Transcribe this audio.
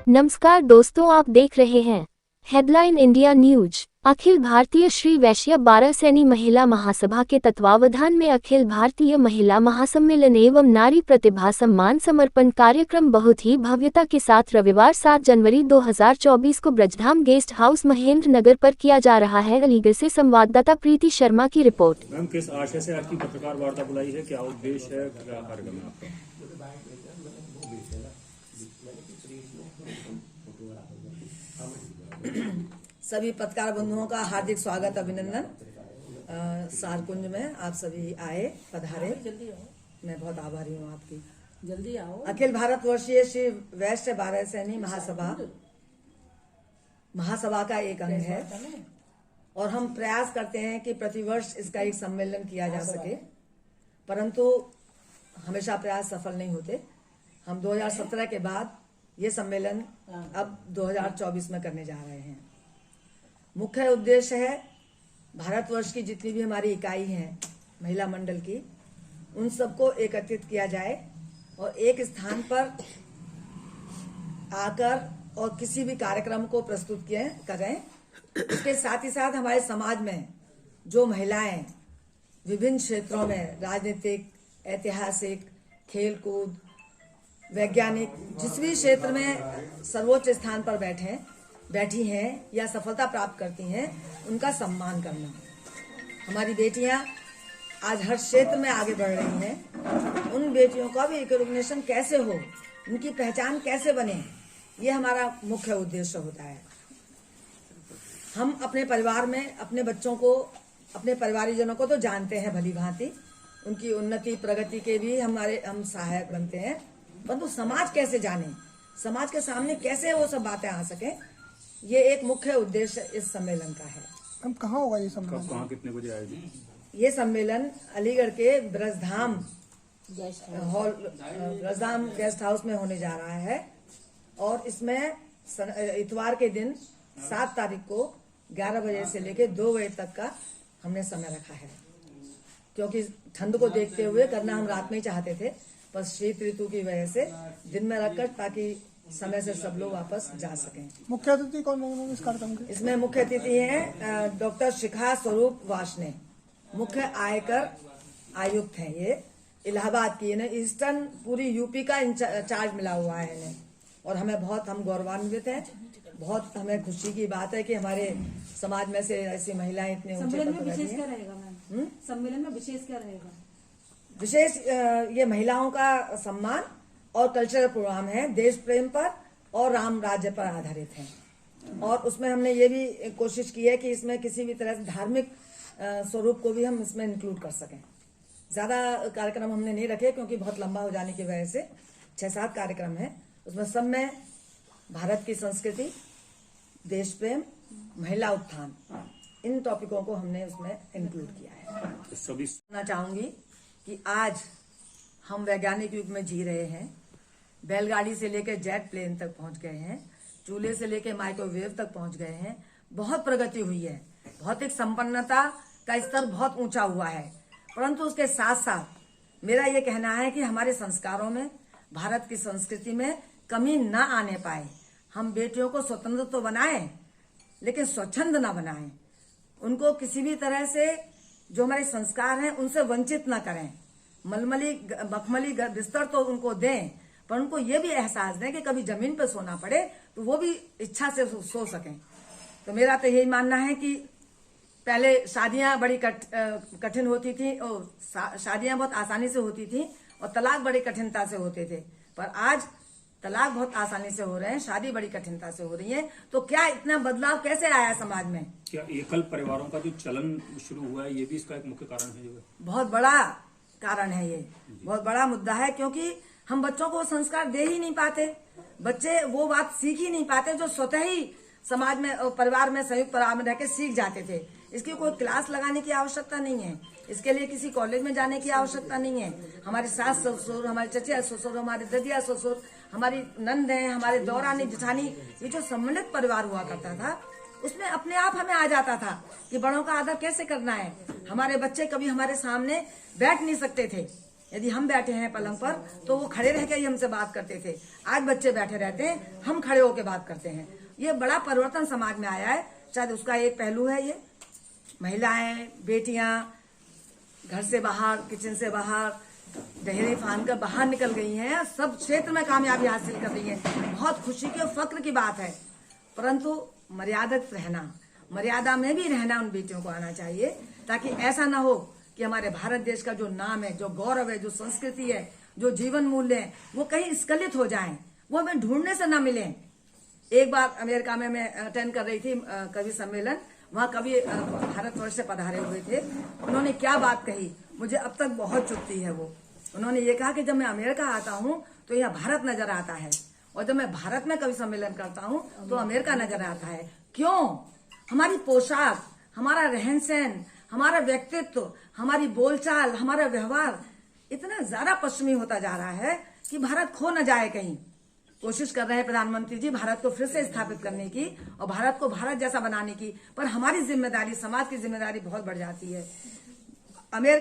नमस्कार दोस्तों, आप देख रहे हैं headline India news. Akhil Bharatiya Shri वैश्य बारासैनी महिला महासभा के तत्वावधान में अखिल भारतीय महिला महासम्मेलन एवं नारी प्रतिभा सम्मान समर्पण कार्यक्रम बहुत ही भव्यता के साथ रविवार 7 जनवरी 2024 को ब्रजधाम गेस्ट हाउस महेंद्र नगर पर किया जा रहा है। अलीगढ़ से संवाददाता प्रीति शर्मा की रिपोर्ट। मैम, किस आशय से आपकी पत्रकार वार्ता बुलाई है, क्या उद्देश्य है, क्या कार्यक्रम है आपका? सभी पत्रकार बंधुओं का हार्दिक स्वागत, अभिनंदन। सारकुंज में आप सभी आए, पधारे। मैं बहुत आभारी हूँ आपकी। जल्दी आओ। अखिल भारतवर्षीय श्री वैश्य बारासैनी महासभा का एक अंग है और हम प्रयास करते हैं कि प्रतिवर्ष इसका एक सम्मेलन किया जा सके, परंतु हमेशा प्रयास सफल नहीं होते। हम 2017 के बाद ये सम्मेलन अब 2024 में करने जा रहे हैं। मुख्य उद्देश्य है भारतवर्ष की जितनी भी हमारी इकाई हैं महिला मंडल की, उन सबको एकत्रित किया जाए और एक स्थान पर आकर और किसी भी कार्यक्रम को प्रस्तुत करें। इसके साथ ही साथ हमारे समाज में जो महिलाएं विभिन्न क्षेत्रों में राजनीतिक, ऐतिहासिक, खेलकूद, वैज्ञानिक, जिस भी क्षेत्र में सर्वोच्च स्थान पर बैठी हैं या सफलता प्राप्त करती हैं, उनका सम्मान करना। हमारी बेटियां आज हर क्षेत्र में आगे बढ़ रही हैं, उन बेटियों का भी रिकॉग्निशन कैसे हो, उनकी पहचान कैसे बने, ये हमारा मुख्य उद्देश्य होता है। हम अपने परिवार में अपने बच्चों को, अपने परिवारीजनों को तो जानते हैं भली भांति, उनकी उन्नति प्रगति के भी हम सहायक बनते हैं, परंतु समाज कैसे जाने, समाज के सामने कैसे वो सब बातें आ सके, ये एक मुख्य उद्देश्य इस सम्मेलन का है। हम कहाँ होगा ये सम्मेलन? कहाँ, कितने बजे आएगी? ये सम्मेलन अलीगढ़ के ब्रजधाम गेस्ट हाउस में होने जा रहा है और इसमें इतवार के दिन 7 तारीख को 11 बजे से लेकर 2 बजे तक का हमने समय रखा है, क्योंकि ठंड को देखते हुए करना हम रात में ही चाहते थे, पर शीत ऋतु की वजह से दिन में रखकर ताकि समय से सब लोग वापस जा सकें। मुख्य अतिथि कौन है इस कार्यक्रम के? इसमें मुख्य अतिथि हैं डॉक्टर शिखा स्वरूप वार्ष्णेय, मुख्य आयकर आयुक्त हैं। ये इलाहाबाद की, इन्हें ईस्टर्न पूरी यूपी का चार्ज मिला हुआ है इन्हें, और हम गौरवान्वित हैं। बहुत हमें खुशी की बात है कि हमारे समाज में से ऐसी महिलाएं इतने ऊंचे पद पर बैठी हैं। सम्मेलन में विशेष क्या रहेगा? विशेष ये महिलाओं का सम्मान और कल्चरल प्रोग्राम है, देश प्रेम पर और राम राज्य पर आधारित है। और उसमें हमने ये भी कोशिश की है कि इसमें किसी भी तरह से धार्मिक स्वरूप को भी हम इसमें इंक्लूड कर सकें। ज्यादा कार्यक्रम हमने नहीं रखे क्योंकि बहुत लंबा हो जाने की वजह से 6-7 कार्यक्रम है। उसमें सब में भारत की संस्कृति, देश प्रेम, महिला उत्थान, इन टॉपिकों को हमने उसमें इंक्लूड किया है। सभी कहना चाहूंगी कि आज हम वैज्ञानिक युग में जी रहे हैं। बैलगाड़ी से लेकर जेट प्लेन तक पहुंच गए हैं, चूल्हे से लेकर माइक्रोवेव तक पहुंच गए हैं। बहुत प्रगति हुई है, भौतिक संपन्नता का स्तर बहुत ऊंचा हुआ है, परंतु उसके साथ साथ मेरा ये कहना है कि हमारे संस्कारों में, भारत की संस्कृति में कमी न आने पाए। हम बेटियों को स्वतंत्र तो बनाएं, लेकिन स्वच्छंद न बनाएं। उनको किसी भी तरह से जो हमारे संस्कार हैं उनसे वंचित न करें। मखमली बिस्तर तो उनको दें, पर उनको ये भी एहसास दें कि कभी जमीन पर सोना पड़े तो वो भी इच्छा से सो सकें। तो मेरा तो यही मानना है कि पहले शादियां बड़ी कठिन होती थी, और शादियां बहुत आसानी से होती थी और तलाक बड़ी कठिनता से होते थे, पर आज तलाक बहुत आसानी से हो रहे हैं, शादी बड़ी कठिनता से हो रही है। तो क्या इतना बदलाव कैसे आया समाज में? क्या एकल परिवारों का जो चलन शुरू हुआ है, ये भी इसका एक मुख्य कारण है? बहुत बड़ा कारण है, ये बहुत बड़ा मुद्दा है, क्योंकि हम बच्चों को संस्कार दे ही नहीं पाते। बच्चे वो बात सीख ही नहीं पाते जो स्वतः ही समाज में, परिवार में, संयुक्त परिवार में रहकर सीख जाते थे। इसकी कोई क्लास लगाने की आवश्यकता नहीं है, इसके लिए किसी कॉलेज में जाने की आवश्यकता नहीं है। हमारे सास ससुर, हमारे चचिया ससुर, हमारे ददिया ससुर, हमारी नंद है, हमारे दौरानी जेठानी, ये जो सम्मिलित परिवार हुआ करता था, उसमें अपने आप हमें आ जाता था कि बड़ों का आदर कैसे करना है। हमारे बच्चे कभी हमारे सामने बैठ नहीं सकते थे, यदि हम बैठे हैं पलंग पर तो वो खड़े रह के ही हमसे बात करते थे। आज बच्चे बैठे रहते हैं, हम खड़े होकर बात करते हैं। ये बड़ा परिवर्तन समाज में आया है। शायद उसका एक पहलू है ये, महिलाएं, बेटियां घर से बाहर, किचन से बाहर दहेरी फान कर बाहर निकल गई हैं, सब क्षेत्र में कामयाबी हासिल कर रही हैं। बहुत खुशी की और फक्र की बात है, परंतु मर्यादित रहना, मर्यादा में भी रहना उन बेटियों को आना चाहिए, ताकि ऐसा ना हो कि हमारे भारत देश का जो नाम है, जो गौरव है, जो संस्कृति है, जो जीवन मूल्य है, वो कहीं स्खलित हो जाएं, वो हमें ढूंढने से ना मिले। एक बार अमेरिका में मैं अटेंड कर रही थी कवि सम्मेलन, वहां कवि भारतवर्ष से पधारे हुए थे। उन्होंने क्या बात कही, मुझे अब तक बहुत चुभती है वो। उन्होंने ये कहा कि जब मैं अमेरिका आता हूँ तो यहाँ भारत नजर आता है, और जब मैं भारत में कवि सम्मेलन करता हूँ तो अमेरिका नजर आता है। क्यों? हमारी पोशाक, हमारा रहन सहन, हमारा व्यक्तित्व, हमारी बोलचाल, हमारा व्यवहार इतना ज्यादा पश्चिमी होता जा रहा है कि भारत खो न जाए कहीं। कोशिश कर रहे हैं प्रधानमंत्री जी भारत को फिर से स्थापित करने की और भारत को भारत जैसा बनाने की, पर हमारी जिम्मेदारी, समाज की जिम्मेदारी बहुत बढ़ जाती है। अमेरिका